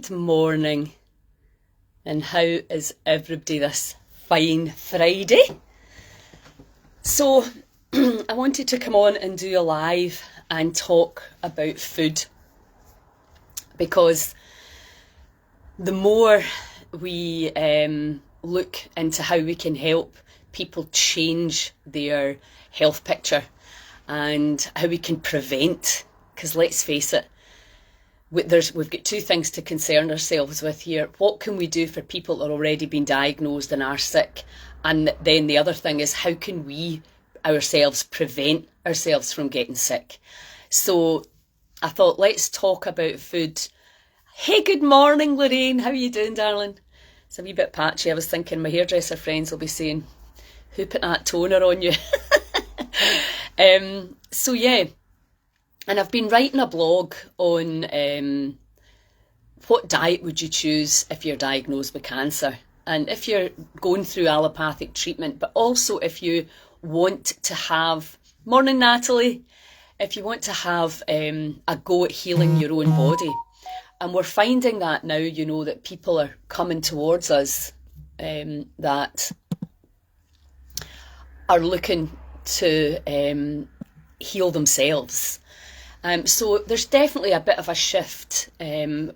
Good morning, and how is everybody this fine Friday? So I wanted to come on and do a live and talk about food, because the more we look into how we can help people change their health picture and how we can prevent, because let's face it, we've got two things to concern ourselves with here. What can we do for people that are already been diagnosed and are sick? And then the other thing is, how can we ourselves prevent ourselves from getting sick? So I thought, let's talk about food. Hey, good morning, Lorraine. How are you doing, darling? It's a wee bit patchy. I was thinking my hairdresser friends will be saying, who put that toner on you? So yeah. And I've been writing a blog on what diet would you choose if you're diagnosed with cancer, and if you're going through allopathic treatment, but also if you want to have, morning Natalie, if you want to have a go at healing your own body. And we're finding that now, you know, that people are coming towards us that are looking to heal themselves. So there's definitely a bit of a shift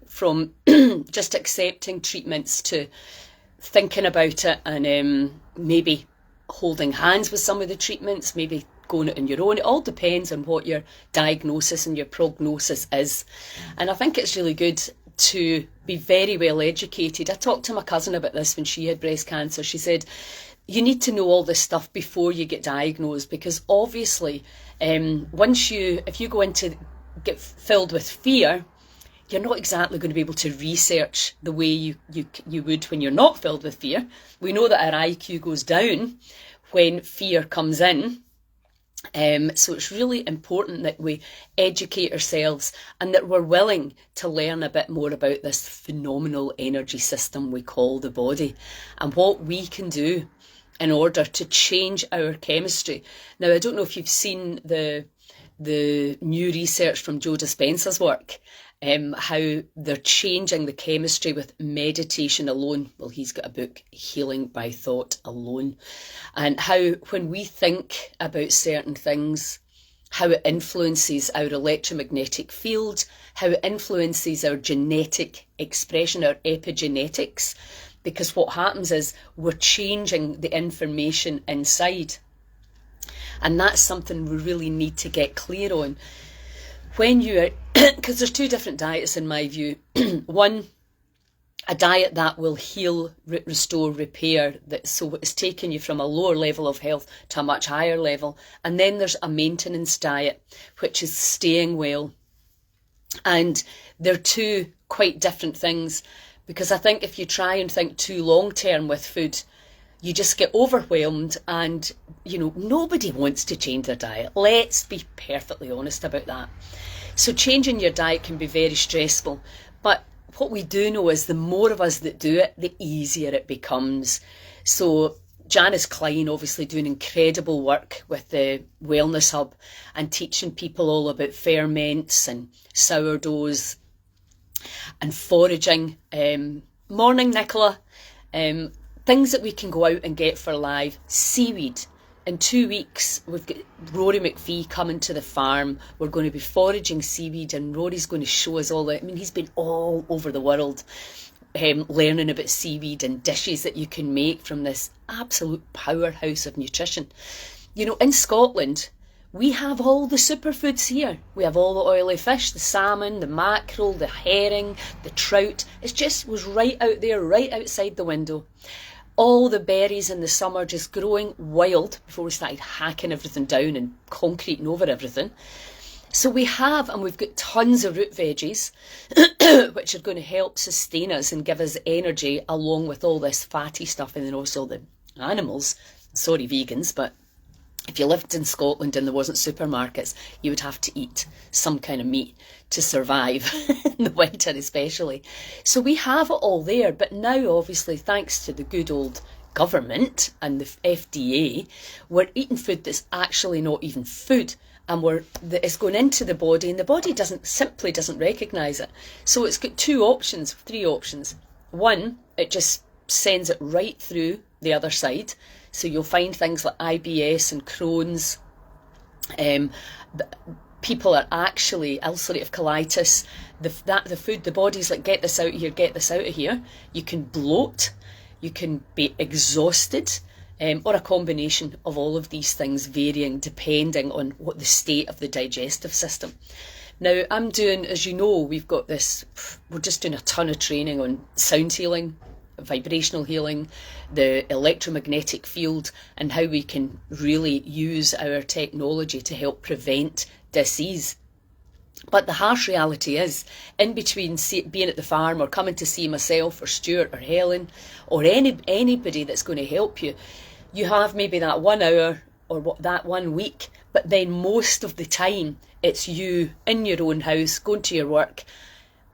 from just accepting treatments to thinking about it and maybe holding hands with some of the treatments, maybe going it on your own. It all depends on what your diagnosis and your prognosis is. And I think it's really good to be very well educated. I talked to my cousin about this when she had breast cancer. She said, you need to know all this stuff before you get diagnosed, because obviously if you go into get filled with fear, you're not exactly going to be able to research the way you would when you're not filled with fear. We know that our IQ goes down when fear comes in. So it's really important that we educate ourselves and that we're willing to learn a bit more about this phenomenal energy system we call the body, and what we can do in order to change our chemistry. Now, I don't know if you've seen the new research from Joe Dispenza's work, how they're changing the chemistry with meditation alone. Well, he's got a book, Healing by Thought Alone, and how when we think about certain things, how it influences our electromagnetic field, how it influences our genetic expression, our epigenetics, because what happens is we're changing the information inside. And that's something we really need to get clear on. When you because there's two different diets in my view. One, a diet that will heal, restore, repair, so it's taking you from a lower level of health to a much higher level. And then there's a maintenance diet, which is staying well. And they're two quite different things, because I think if you try and think too long term with food, you just get overwhelmed, and you know, nobody wants to change their diet. Let's be perfectly honest about that. So changing your diet can be very stressful, but what we do know is the more of us that do it, the easier it becomes. So Janice Klein obviously doing incredible work with the Wellness Hub and teaching people all about ferments and sourdoughs and foraging. Morning Nicola. Things that we can go out and get for live. Seaweed. In 2 weeks, we've got Rory McPhee coming to the farm. We're going to be foraging seaweed, and Rory's going to show us all that. I mean, he's been all over the world learning about seaweed and dishes that you can make from this absolute powerhouse of nutrition. You know, in Scotland, we have all the superfoods here. We have all the oily fish, the salmon, the mackerel, the herring, the trout. It just was right out there, right outside the window. All the berries in the summer just growing wild before we started hacking everything down and concreting over everything. So we have, and we've got tons of root veggies, which are going to help sustain us and give us energy, along with all this fatty stuff, and then also the animals. Sorry, vegans, but if you lived in Scotland and there wasn't supermarkets, you would have to eat some kind of meat to survive, in the winter especially. So we have it all there, but now obviously thanks to the good old government and the FDA, we're eating food that's actually not even food. and it's going into the body, and the body simply doesn't recognise it. So it's got three options. One, it just sends it right through the other side. So you'll find things like IBS and Crohn's. People are actually ulcerative colitis. The body's like, get this out of here, get this out of here. You can bloat, you can be exhausted, or a combination of all of these things, varying depending on what the state of the digestive system. Now, I'm doing, as you know, we're just doing a ton of training on sound healing, vibrational healing, the electromagnetic field, and how we can really use our technology to help prevent disease. But the harsh reality is, in between being at the farm or coming to see myself or Stuart or Helen or anybody that's going to help you, you have maybe that 1 hour or that 1 week, but then most of the time it's you in your own house, going to your work,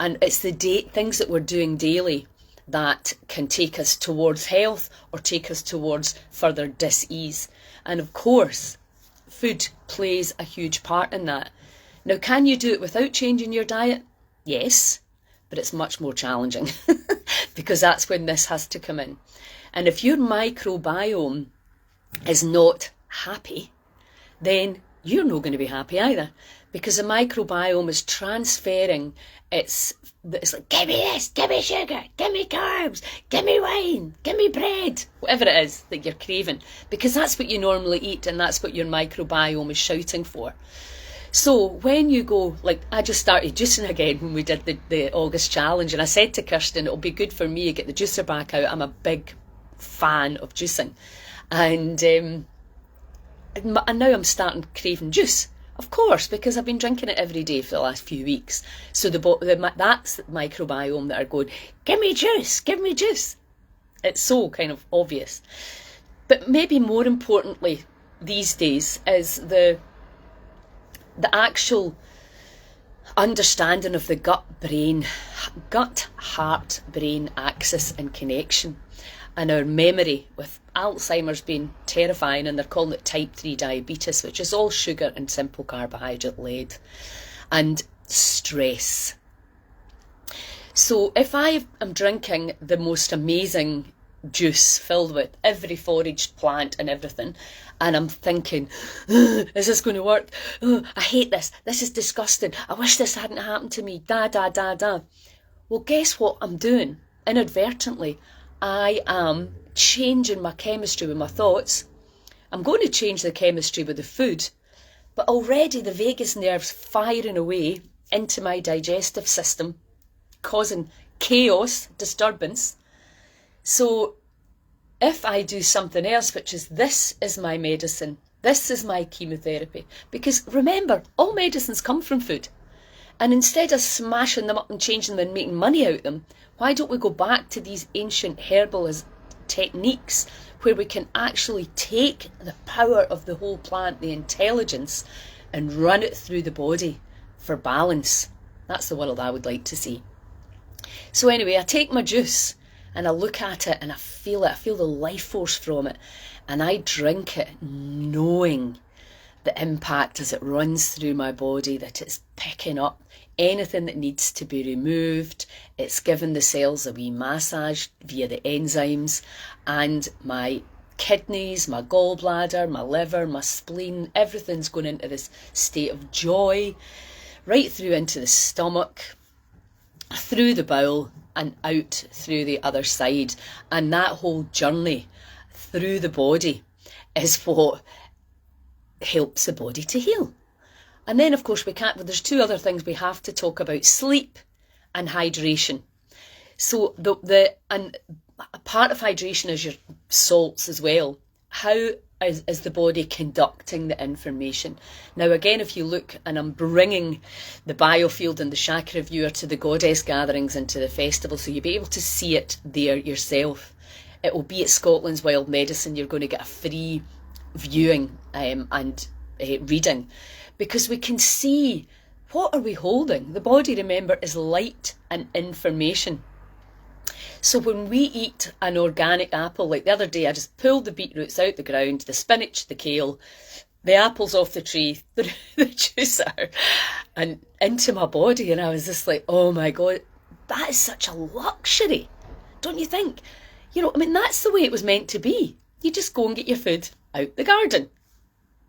and it's the things that we're doing daily that can take us towards health or take us towards further dis-ease. And of course, food plays a huge part in that. Now, can you do it without changing your diet? Yes, but it's much more challenging because that's when this has to come in. And if your microbiome is not happy, then you're not going to be happy either, because the microbiome is transferring it's like, give me this, give me sugar, give me carbs, give me wine, give me bread, whatever it is that you're craving, because that's what you normally eat and that's what your microbiome is shouting for. So when you go, like I just started juicing again when we did the August challenge, and I said to Kirsten, it'll be good for me to get the juicer back out. I'm a big fan of juicing. And now I'm starting craving juice, of course, because I've been drinking it every day for the last few weeks. So that's the microbiome that are going, give me juice, give me juice. It's so kind of obvious. But maybe more importantly these days is the actual understanding of the gut-heart-brain axis and connection, and our memory, with Alzheimer's being terrifying, and they're calling it type 3 diabetes, which is all sugar and simple carbohydrate led, and stress. So if I am drinking the most amazing juice filled with every foraged plant and everything, and I'm thinking, is this going to work? I hate this. This is disgusting. I wish this hadn't happened to me. Well, guess what I'm doing? Inadvertently, I am changing my chemistry with my thoughts. I'm going to change the chemistry with the food, but already the vagus nerve's firing away into my digestive system, causing chaos, disturbance. So if I do something else, which is, this is my medicine, this is my chemotherapy, because remember, all medicines come from food. And instead of smashing them up and changing them and making money out of them, why don't we go back to these ancient herbal techniques where we can actually take the power of the whole plant, the intelligence, and run it through the body for balance? That's the world I would like to see. So anyway, I take my juice and I look at it and I feel it. I feel the life force from it. And I drink it knowing the impact as it runs through my body, that it's picking up anything that needs to be removed. It's giving the cells a wee massage via the enzymes, and my kidneys, my gallbladder, my liver, my spleen, everything's going into this state of joy, right through into the stomach, through the bowel and out through the other side. And that whole journey through the body is what helps the body to heal. And then of course there's two other things we have to talk about: sleep and hydration. So and a part of hydration is your salts as well. How is the body conducting the information? Now again, if you look, and I'm bringing the biofield and the chakra viewer to the goddess gatherings and to the festival, so you'll be able to see it there yourself. It will be at Scotland's Wild Medicine. You're going to get a free viewing and reading, because we can see, what are we holding? The body, remember, is light and information. So when we eat an organic apple, like the other day, I just pulled the beetroots out the ground, the spinach, the kale, the apples off the tree, the juicer, and into my body. And I was just like, oh my God, that is such a luxury, don't you think? I mean, that's the way it was meant to be. You just go and get your food out the garden,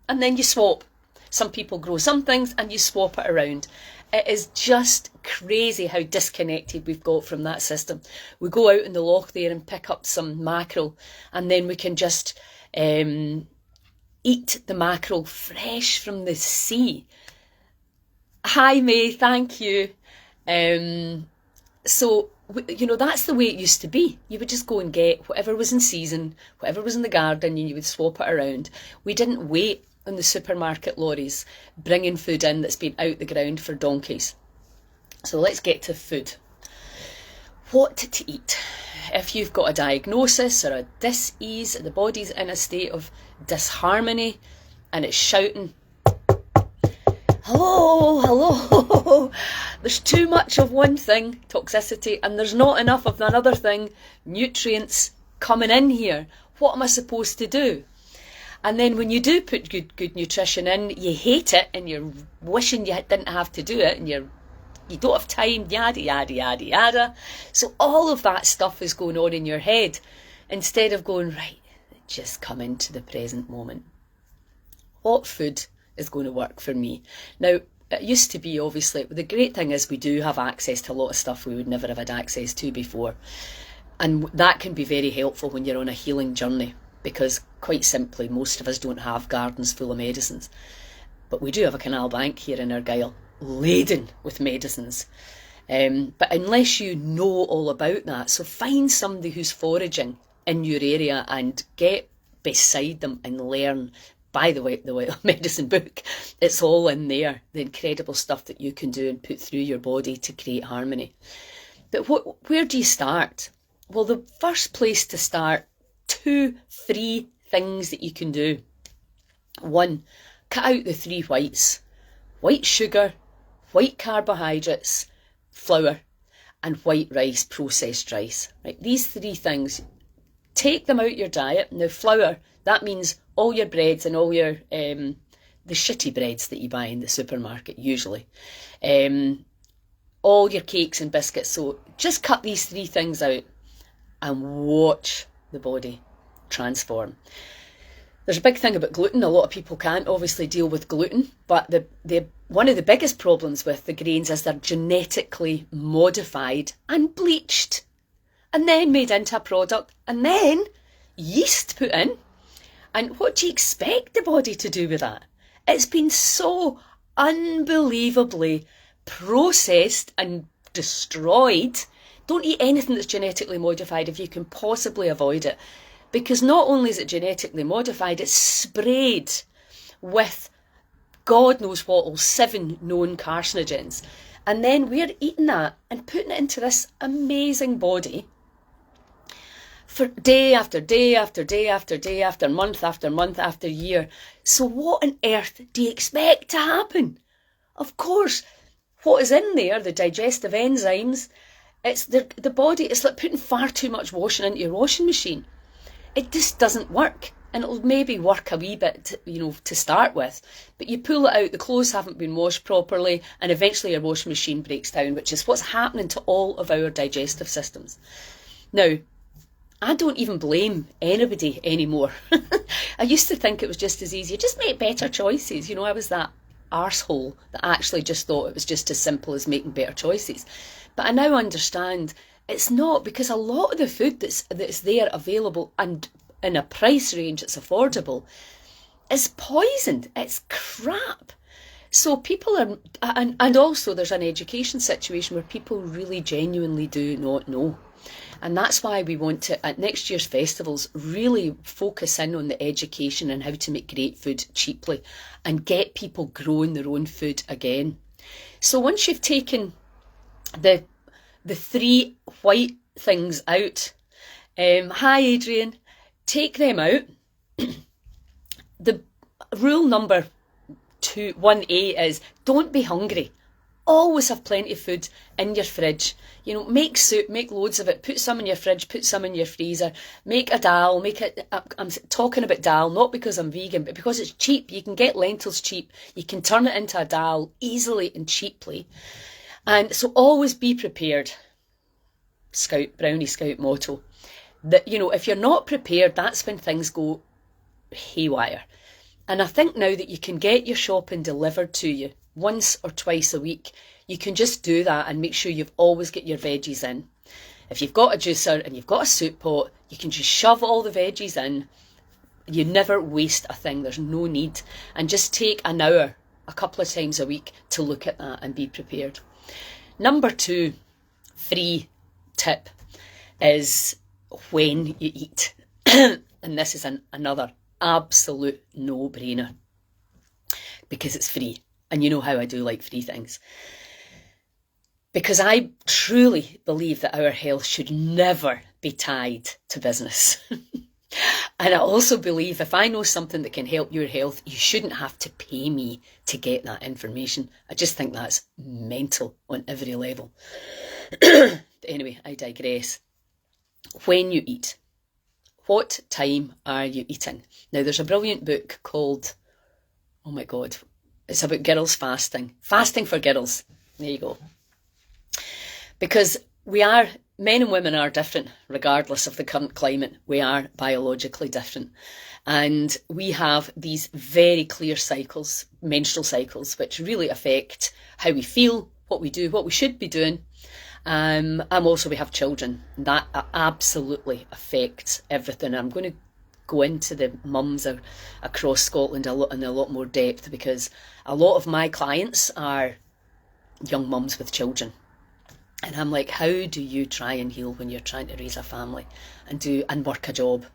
and then you swap. Some people grow some things and you swap it around. It is just crazy how disconnected we've got from that system. We go out in the loch there and pick up some mackerel, and then we can just eat the mackerel fresh from the sea. Hi May, thank you. So, that's the way it used to be. You would just go and get whatever was in season, whatever was in the garden, and you would swap it around. We didn't wait on the supermarket lorries bringing food in that's been out the ground for donkeys. So let's get to food. What to eat. If you've got a diagnosis or a dis-ease, the body's in a state of disharmony and it's shouting, hello, hello, there's too much of one thing, toxicity, and there's not enough of another thing, nutrients coming in here. What am I supposed to do? And then when you do put good nutrition in, you hate it and you're wishing you didn't have to do it, and you don't have time, yada, yada, yada, yada. So all of that stuff is going on in your head instead of going, right, just come into the present moment. What food is going to work for me? Now, it used to be, obviously, the great thing is we do have access to a lot of stuff we would never have had access to before. And that can be very helpful when you're on a healing journey, because quite simply, most of us don't have gardens full of medicines. But we do have a canal bank here in Argyll, laden with medicines. But unless you know all about that, so find somebody who's foraging in your area and get beside them and learn. By the way, the Wild Medicine book, it's all in there, the incredible stuff that you can do and put through your body to create harmony. But where do you start? Well, the first place to start, 3 things that you can do. 1, cut out the 3 whites. White sugar, white carbohydrates, flour, and white rice, processed rice. Right, these 3 things, take them out your diet. Now, flour, that means all your breads and all your, the shitty breads that you buy in the supermarket, usually. All your cakes and biscuits. So just cut these 3 things out and watch the body transform. There's a big thing about gluten. A lot of people can't obviously deal with gluten, but one of the biggest problems with the grains is they're genetically modified and bleached and then made into a product and then yeast put in. And what do you expect the body to do with that? It's been so unbelievably processed and destroyed. Don't eat anything that's genetically modified if you can possibly avoid it. Because not only is it genetically modified, it's sprayed with God knows what, all 7 known carcinogens. And then we're eating that and putting it into this amazing body for day after day after day after day after month after year. So what on earth do you expect to happen? Of course, what is in there, the digestive enzymes, it's the body, it's like putting far too much washing into your washing machine. It just doesn't work. And it'll maybe work a wee bit, to start with. But you pull it out, the clothes haven't been washed properly, and eventually your washing machine breaks down, which is what's happening to all of our digestive systems. Now, I don't even blame anybody anymore. I used to think it was just as easy. Just make better choices. I was that arsehole that actually just thought it was just as simple as making better choices. But I now understand it's not, because a lot of the food that's there available and in a price range that's affordable is poisoned. It's crap. So people are, and also there's an education situation where people really genuinely do not know. And that's why we want to, at next year's festivals, really focus in on the education and how to make great food cheaply and get people growing their own food again. So once you've taken the 3 white things out, hi Adrian, take them out. The rule number 1A is don't be hungry Always have plenty of food in your fridge. You know, make soup, make loads of it, put some in your fridge, put some in your freezer, make a dal, I'm talking about dal, not because I'm vegan, but because it's cheap. You can get lentils cheap. You can turn it into a dal easily and cheaply. And so always be prepared. Brownie Scout motto. That, you know, if you're not prepared, that's when things go haywire. And I think now that you can get your shopping delivered to you once or twice a week, you can just do that and make sure you've always got your veggies in. If you've got a juicer and you've got a soup pot, you can just shove all the veggies in. You never waste a thing. There's no need. And just take an hour a couple of times a week to look at that and be prepared. Number 2, free tip, is when you eat. And this is another absolute no-brainer because it's free. And you know how I do like free things. Because I truly believe that our health should never be tied to business. And I also believe if I know something that can help your health, you shouldn't have to pay me to get that information. I just think that's mental on every level. Anyway, I digress. When you eat, what time are you eating? Now, there's a brilliant book called, oh my God, it's about girls fasting. Fasting for girls. There you go. Because men and women are different, regardless of the current climate. We are biologically different. And we have these very clear cycles, menstrual cycles, which really affect how we feel, what we do, what we should be doing. And also we have children. That absolutely affects everything. I'm going to go into the mums across Scotland in a lot more depth, because a lot of my clients are young mums with children. And I'm like, how do you try and heal when you're trying to raise a family and work a job?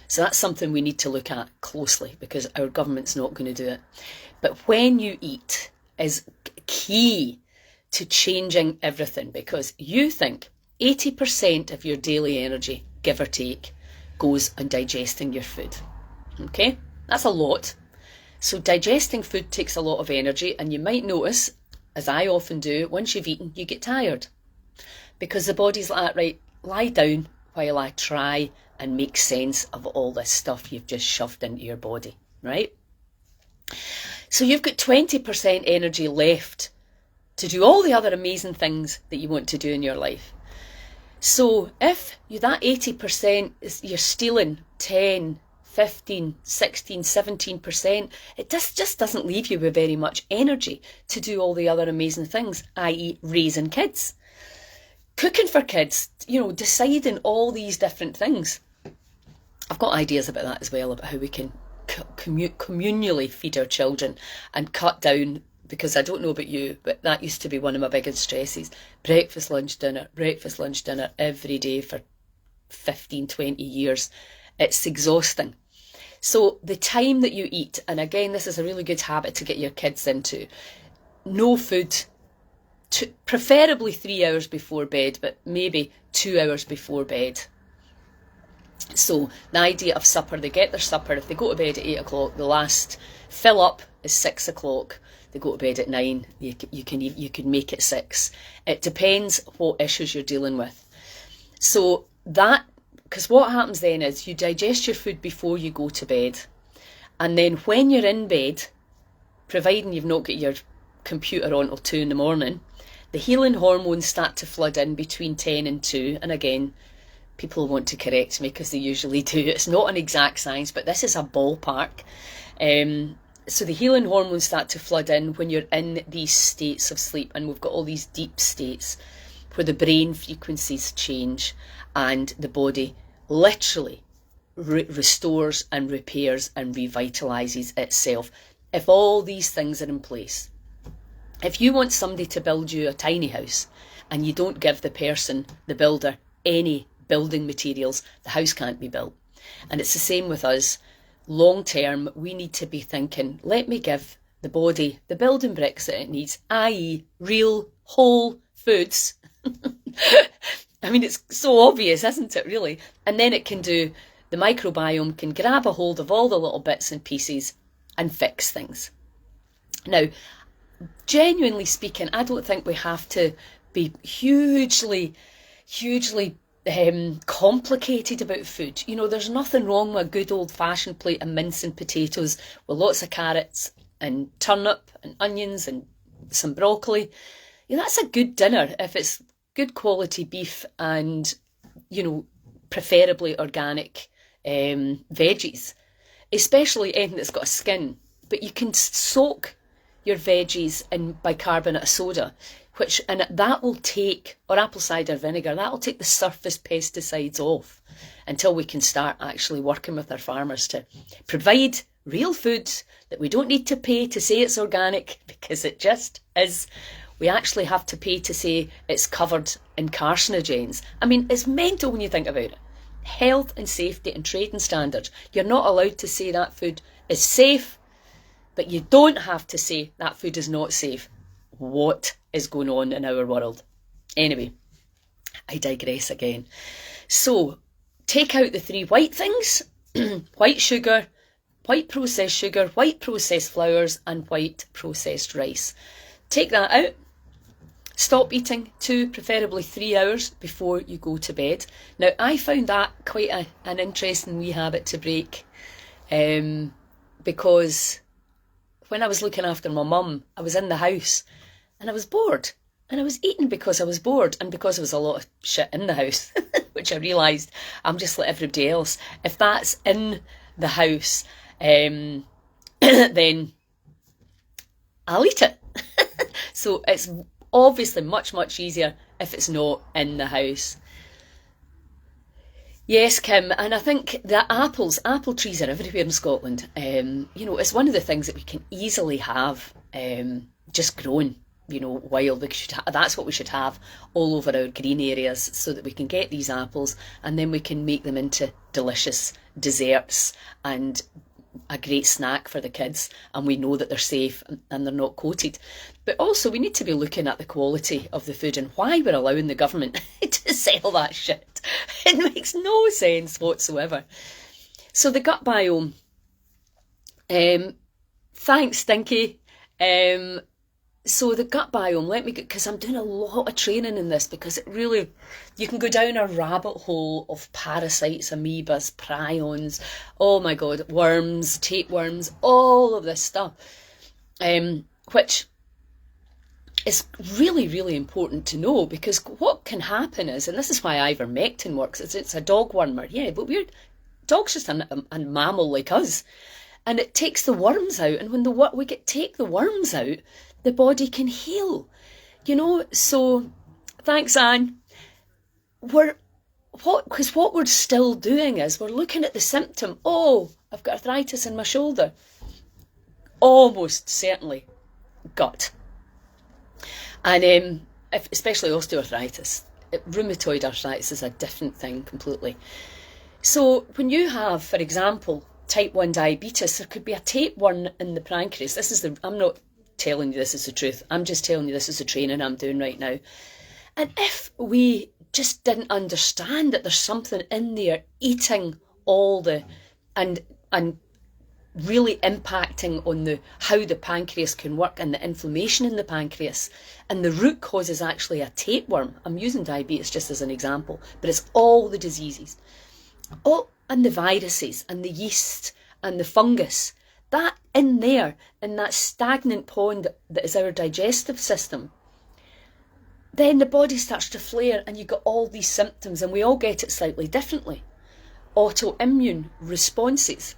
So that's something we need to look at closely, because our government's not going to do it. But when you eat is key to changing everything, because you think 80% of your daily energy, give or take, goes on digesting your food. Okay, that's a lot. So digesting food takes a lot of energy, and you might notice, as I often do, once you've eaten, you get tired. Because the body's like, right, lie down while I try and make sense of all this stuff you've just shoved into your body, right? So you've got 20% energy left to do all the other amazing things that you want to do in your life. So if that 80% you're stealing 10, 15, 16, 17%, it just doesn't leave you with very much energy to do all the other amazing things, i.e. raising kids, cooking for kids, deciding all these different things. I've got ideas about that as well, about how we can communally feed our children and cut down, because I don't know about you, but that used to be one of my biggest stresses. Breakfast, lunch, dinner every day for 15, 20 years. It's exhausting. So the time that you eat, and again, this is a really good habit to get your kids into, no food, preferably 3 hours before bed, but maybe 2 hours before bed. So the idea of supper, they get their supper. If they go to bed at 8 o'clock, the last fill up is 6 o'clock. They go to bed at 9. You can make it 6. It depends what issues you're dealing with. So because what happens then is you digest your food before you go to bed. And then when you're in bed, providing you've not got your computer on till 2 in the morning, the healing hormones start to flood in between 10 and 2. And again, people want to correct me because they usually do. It's not an exact science, but this is a ballpark. So the healing hormones start to flood in when you're in these states of sleep, and we've got all these deep states where the brain frequencies change and the body literally restores and repairs and revitalises itself. If all these things are in place, if you want somebody to build you a tiny house and you don't give the person, the builder, any building materials, the house can't be built. And it's the same with us. Long term, we need to be thinking, let me give the body the building bricks that it needs, i.e. real whole foods. I mean, it's so obvious, isn't it, really? And then it can do, the microbiome can grab a hold of all the little bits and pieces and fix things. Now, genuinely speaking, I don't think we have to be hugely complicated about food. You know, there's nothing wrong with a good old-fashioned plate of mince and potatoes with lots of carrots and turnip and onions and some broccoli. You know, that's a good dinner if it's good quality beef and, you know, preferably organic veggies, especially anything that's got a skin. But you can soak your veggies in bicarbonate of soda, and that will take, or apple cider vinegar, that will take the surface pesticides off until we can start actually working with our farmers to provide real foods that we don't need to pay to say it's organic, because it just is. We actually have to pay to say it's covered in carcinogens. I mean, it's mental when you think about it. Health and safety and trading standards. You're not allowed to say that food is safe, but you don't have to say that food is not safe. What is going on in our world? Anyway, I digress again. So, take out the three white things: white sugar, white processed sugar, white processed flours, and white processed rice. Take that out. Stop eating 2, preferably 3 hours before you go to bed. Now, I found that quite an interesting wee habit to break, because when I was looking after my mum, I was in the house and I was bored. And I was eating because I was bored and because there was a lot of shit in the house, which I realised I'm just like everybody else. If that's in the house, then I'll eat it. So it's obviously much, much easier if it's not in the house. Yes, Kim, and I think that apple trees are everywhere in Scotland. You know, it's one of the things that we can easily have just grown, you know, wild. That's what we should have all over our green areas, so that we can get these apples and then we can make them into delicious desserts and a great snack for the kids, and we know that they're safe and they're not coated. But also we need to be looking at the quality of the food and why we're allowing the government to sell that shit. It makes no sense whatsoever. So the gut biome. Thanks, Stinky. So the gut biome, because I'm doing a lot of training in this, because it really, you can go down a rabbit hole of parasites, amoebas, prions, oh my God, worms, tapeworms, all of this stuff, which is really, really important to know, because what can happen is, and this is why ivermectin works, it's a dog wormer, yeah, but dog's just a mammal like us, and it takes the worms out, and when take the worms out, the body can heal, you know. So thanks, Anne. Because what we're still doing is we're looking at the symptom. Oh, I've got arthritis in my shoulder. Almost certainly gut. And especially osteoarthritis. Rheumatoid arthritis is a different thing completely. So when you have, for example, type 1 diabetes, there could be a tapeworm in the pancreas. I'm not telling you this is the truth. I'm just telling you this is the training I'm doing right now. And if we just didn't understand that there's something in there eating all and really impacting on how the pancreas can work and the inflammation in the pancreas, and the root cause is actually a tapeworm. I'm using diabetes just as an example, but it's all the diseases, and the viruses and the yeast and the fungus. That in there, in that stagnant pond that is our digestive system, then the body starts to flare and you get all these symptoms, and we all get it slightly differently. Autoimmune responses.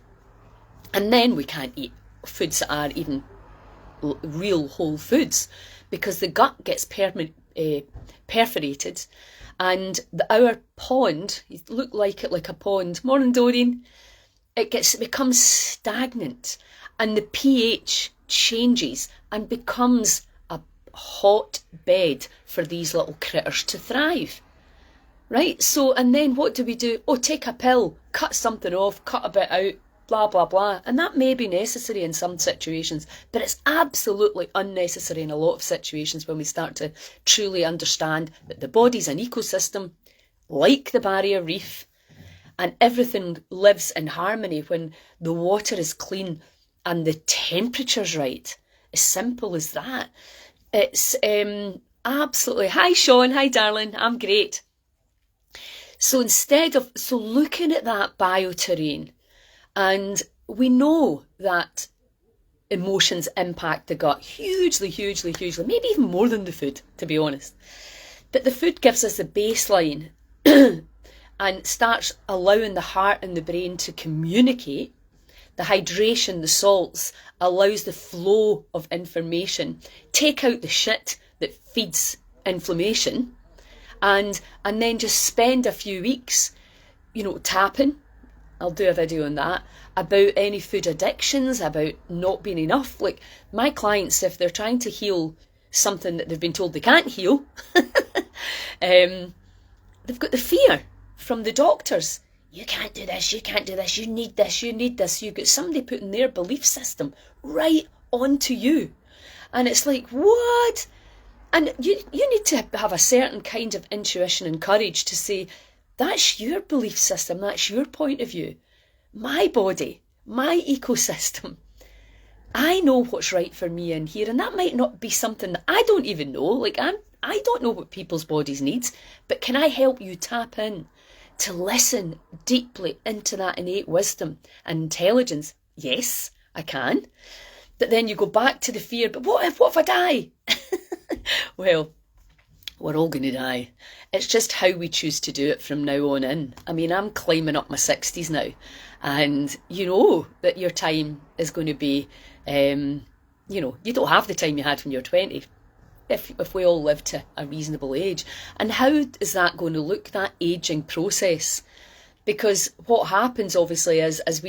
And then we can't eat foods that are even real whole foods, because the gut gets perforated, and our pond, you look like it like a pond, morning Doreen, it becomes stagnant, and the pH changes and becomes a hot bed for these little critters to thrive. Right? So, and then what do we do? Oh, take a pill, cut something off, cut a bit out, blah, blah, blah. And that may be necessary in some situations, but it's absolutely unnecessary in a lot of situations when we start to truly understand that the body's an ecosystem, like the barrier reef, and everything lives in harmony when the water is clean and the temperature's right. as simple as that. It's absolutely, hi Sean, hi darling, I'm great. So looking at that bioterrain, and we know that emotions impact the gut hugely, hugely, hugely, maybe even more than the food, to be honest. But the food gives us the baseline and starts allowing the heart and the brain to communicate. The hydration, the salts, allows the flow of information. Take out the shit that feeds inflammation, and then just spend a few weeks, tapping. I'll do a video on that, about any food addictions, about not being enough. Like my clients, if they're trying to heal something that they've been told they can't heal, they've got the fear from the doctors. You can't do this, you can't do this, you need this, you need this. You've got somebody putting their belief system right onto you. And it's like, what? And you need to have a certain kind of intuition and courage to say, that's your belief system, that's your point of view. My body, my ecosystem. I know what's right for me in here, and that might not be something that I don't even know. Like I don't know what people's bodies need, but can I help you tap in to listen deeply into that innate wisdom and intelligence? Yes, I can. But then you go back to the fear, but what if I die? Well, we're all going to die. It's just how we choose to do it from now on in. I mean, I'm climbing up my 60s now, and you know that your time is going to be, you don't have the time you had when you're 20. If we all live to a reasonable age. And how is that going to look, that ageing process? Because what happens obviously is as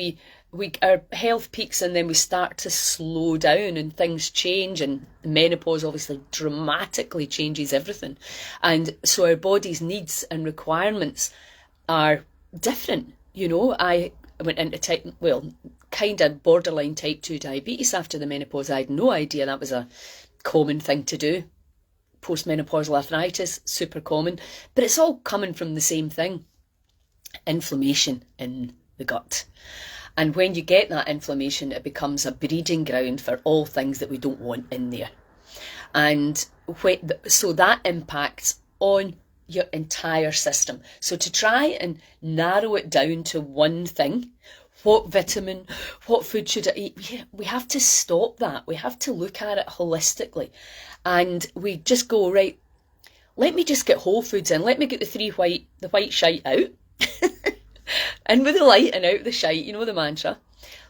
our health peaks and then we start to slow down and things change, and menopause obviously dramatically changes everything. And so our body's needs and requirements are different. I went into kind of borderline type 2 diabetes after the menopause. I had no idea that was a common thing to do. Postmenopausal arthritis, super common, but it's all coming from the same thing. Inflammation in the gut. And when you get that inflammation, it becomes a breeding ground for all things that we don't want in there. And so that impacts on your entire system. So to try and narrow it down to one thing, what vitamin, what food should I eat? We have to stop that. We have to look at it holistically. And we just go, right, let me just get whole foods in. Let me get the white shite out. In with the light and out the shite, the mantra.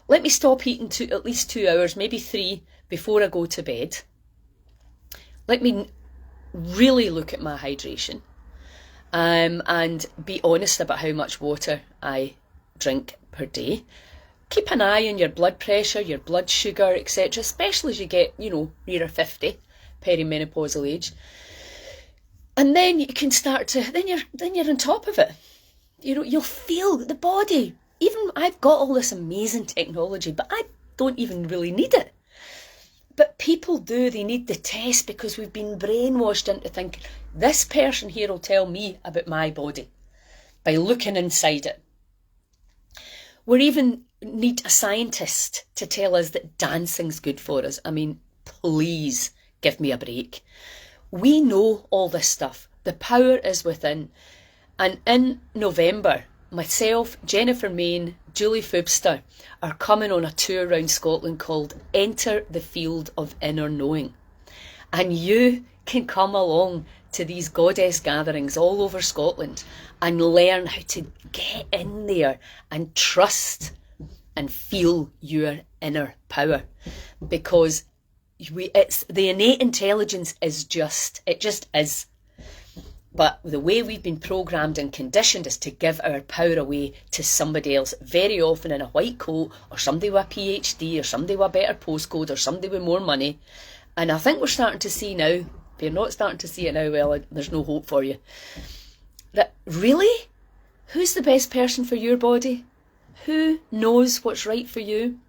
Let me stop eating at least 2 hours, maybe 3, before I go to bed. Let me really look at my hydration. And be honest about how much water I drink per day. Keep an eye on your blood pressure, your blood sugar, etc., especially as you get, nearer 50, perimenopausal age. And then you can start to, then you're on top of it. You'll feel the body. Even I've got all this amazing technology, but I don't even really need it. But people do. They need the test because we've been brainwashed into thinking this person here will tell me about my body by looking inside it. We even need a scientist to tell us that dancing's good for us. I mean, please give me a break. We know all this stuff. The power is within. And in November, myself, Jennifer Main, Julie Foobster are coming on a tour around Scotland called Enter the Field of Inner Knowing. And you can come along to these goddess gatherings all over Scotland and learn how to get in there and trust and feel your inner power. Because it's the innate intelligence it just is. But the way we've been programmed and conditioned is to give our power away to somebody else, very often in a white coat, or somebody with a PhD, or somebody with a better postcode, or somebody with more money. And I think we're starting to see now, if you're not starting to see it now, well, there's no hope for you. That really? Who's the best person for your body? Who knows what's right for you?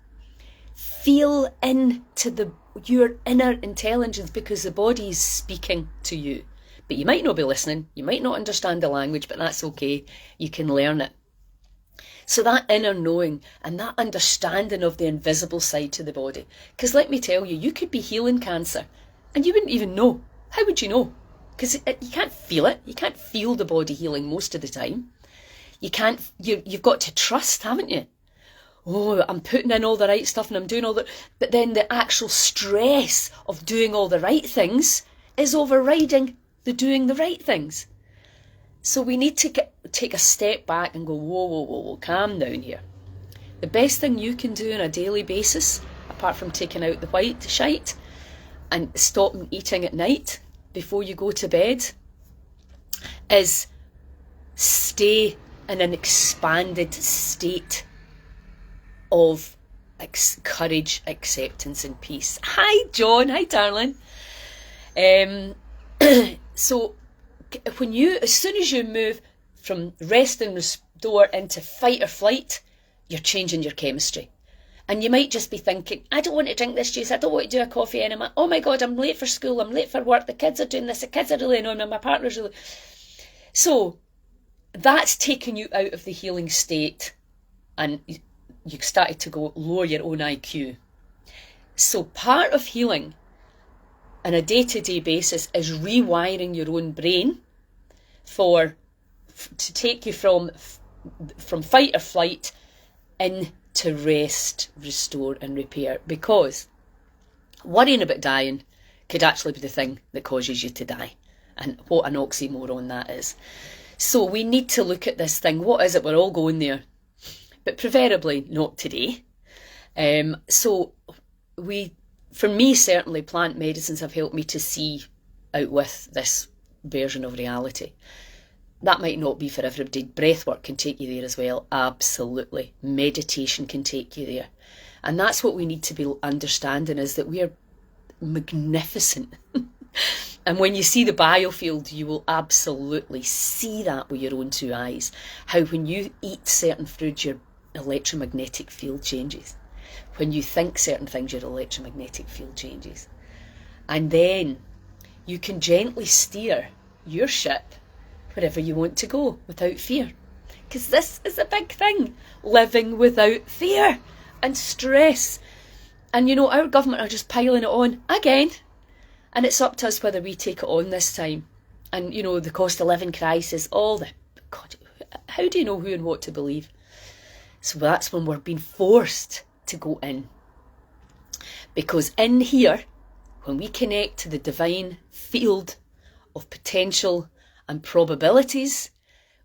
Feel into your inner intelligence, because the body is speaking to you. But you might not be listening, you might not understand the language, but that's okay. You can learn it. So that inner knowing and that understanding of the invisible side to the body. Because let me tell you, you could be healing cancer and you wouldn't even know. How would you know? Because you can't feel it. You can't feel the body healing most of the time. You've got to trust, haven't you? Oh, I'm putting in all the right stuff and I'm doing all the... But then the actual stress of doing all the right things is overriding the doing the right things. So we need to take a step back and go, whoa, calm down here. The best thing you can do on a daily basis, apart from taking out the white shite and stopping eating at night before you go to bed, is stay in an expanded state of courage, acceptance and peace. Hi John, hi darling. So as soon as you move from rest and restore into fight or flight, you're changing your chemistry. And you might just be thinking, I don't want to drink this juice, I don't want to do a coffee enema, oh my God, I'm late for school, I'm late for work, the kids are doing this, the kids are really annoying me, my partner's really... So that's taking you out of the healing state and you started to lower your own IQ. So part of healing on a day-to-day basis is rewiring your own brain to take you from fight or flight into rest, restore and repair. Because worrying about dying could actually be the thing that causes you to die. And what an oxymoron that is. So we need to look at this thing. What is it? We're all going there. But preferably not today. For me, certainly, plant medicines have helped me to see out with this version of reality. That might not be for everybody. Breathwork can take you there as well. Absolutely. Meditation can take you there. And that's what we need to be understanding, is that we are magnificent. And when you see the biofield, you will absolutely see that with your own two eyes. How when you eat certain foods, your electromagnetic field changes. When you think certain things, your electromagnetic field changes. And then you can gently steer your ship wherever you want to go without fear. Because this is a big thing, living without fear and stress. And our government are just piling it on again. And it's up to us whether we take it on this time. And, the cost of living crisis, God, how do you know who and what to believe? So that's when we're being forced to go in. Because in here, when we connect to the divine field of potential and probabilities,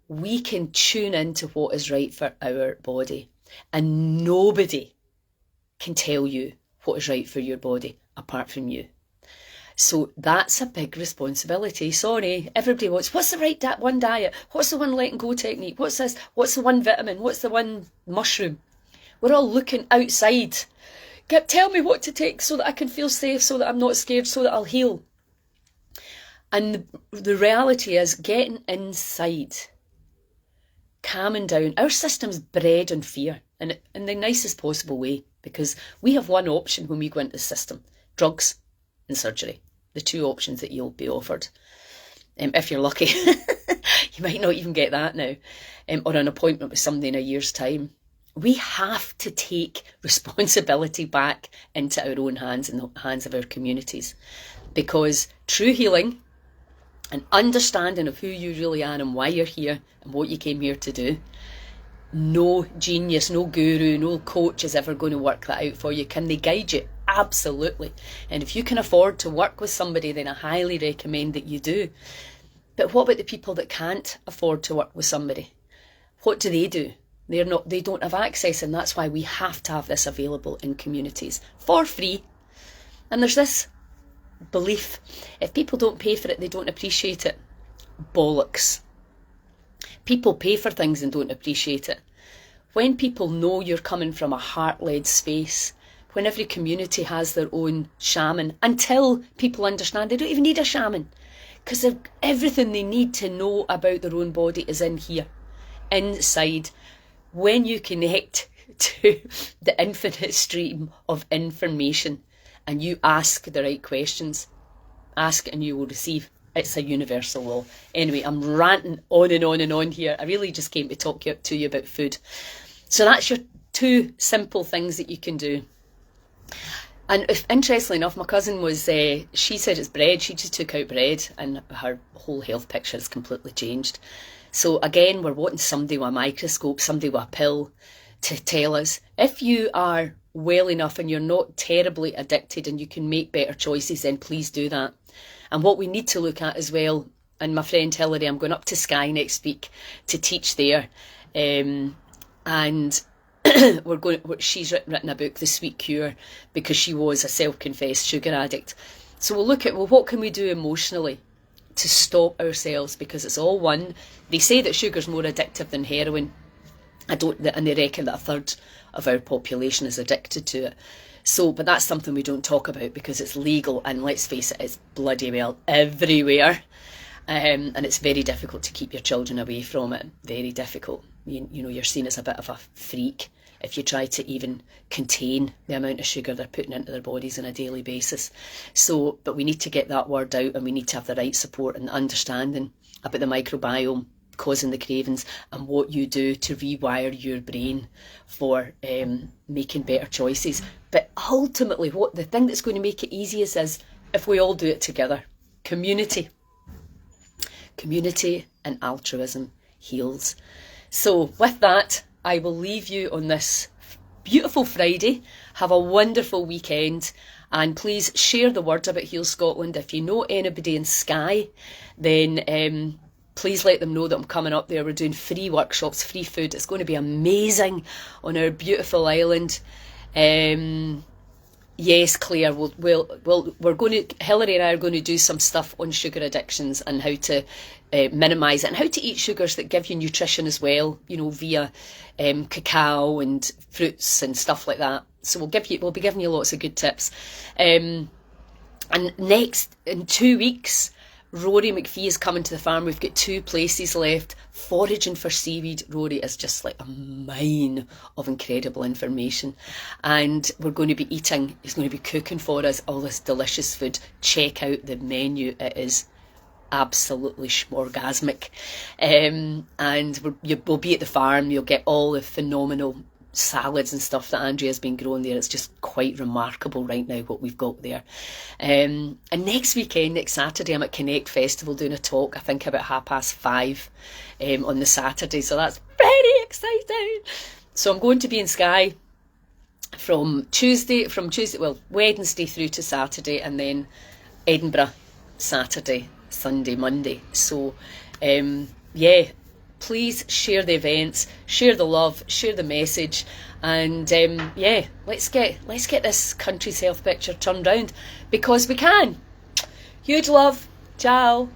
we can tune into what is right for our body. And nobody can tell you what is right for your body apart from you. So that's a big responsibility. Sorry, everybody wants, what's the right one diet? What's the one letting go technique? What's this? What's the one vitamin? What's the one mushroom? We're all looking outside. Tell me what to take so that I can feel safe, so that I'm not scared, so that I'll heal. And the reality is getting inside, calming down. Our system's bred on fear, and in the nicest possible way, because we have one option when we go into the system: drugs and surgery. The two options that you'll be offered. If you're lucky. You might not even get that now. Or an appointment with somebody in a year's time. We have to take responsibility back into our own hands and the hands of our communities. Because true healing and understanding of who you really are and why you're here and what you came here to do, no genius, no guru, no coach is ever going to work that out for you. Can they guide you? Absolutely. And if you can afford to work with somebody, then I highly recommend that you do. But what about the people that can't afford to work with somebody? What do? They don't have access, and that's why we have to have this available in communities for free. And there's this belief, if people don't pay for it, they don't appreciate it. Bollocks. People pay for things and don't appreciate it. When people know you're coming from a heart-led space, when every community has their own shaman, until people understand they don't even need a shaman, because everything they need to know about their own body is in here, inside. When you connect to the infinite stream of information and you ask the right questions, ask and you will receive. It's a universal law. Anyway, I'm ranting on and on and on here. I really just came to talk to you about food. So that's your 2 simple things that you can do. And interestingly enough, my cousin was, she said it's bread. She just took out bread and her whole health picture has completely changed. So again, we're wanting somebody with a microscope, somebody with a pill to tell us if you are well enough and you're not terribly addicted and you can make better choices, then please do that. And what we need to look at as well, and my friend Hilary, I'm going up to Skye next week to teach there, and she's written a book, The Sweet Cure, because she was a self-confessed sugar addict. So we'll look at, well, what can we do emotionally to stop ourselves, because it's all one. They say that sugar's more addictive than heroin. And they reckon that 1/3 of our population is addicted to it. So, but that's something we don't talk about because it's legal, and let's face it, it's bloody well everywhere. And it's very difficult to keep your children away from it. Very difficult. You know, you're seen as a bit of a freak if you try to even contain the amount of sugar they're putting into their bodies on a daily basis. So, but we need to get that word out, and we need to have the right support and understanding about the microbiome causing the cravings and what you do to rewire your brain for making better choices. But ultimately, what the thing that's going to make it easiest is if we all do it together. Community and altruism heals. So with that, I will leave you on this beautiful Friday. Have a wonderful weekend, and please share the word about Heal Scotland. If you know anybody in Skye, then please let them know that I'm coming up there. We're doing free workshops, free food. It's going to be amazing on our beautiful island. Yes, Claire, we're going to, Hilary and I are going to do some stuff on sugar addictions and how to minimise it, and how to eat sugars that give you nutrition as well, you know, via cacao and fruits and stuff like that. So we'll be giving you lots of good tips. And next, in 2 weeks, Rory McPhee is coming to the farm. We've got 2 places left. Foraging for seaweed. Rory is just like a mine of incredible information. And we're going to be eating, he's going to be cooking for us all this delicious food. Check out the menu. It is absolutely schmorgasmic. And we'll be at the farm. You'll get all the phenomenal salads and stuff that Andrea's been growing there. It's just quite remarkable right now what we've got there. And next weekend, next Saturday, I'm at Connect Festival doing a talk, I think about 5:30 on the Saturday, so that's very exciting. So I'm going to be in Skye from Wednesday through to Saturday, and then Edinburgh Saturday, Sunday, Monday. So yeah, please share the events, share the love, share the message, and yeah, let's get this country's health picture turned round, because we can. Huge love. Ciao.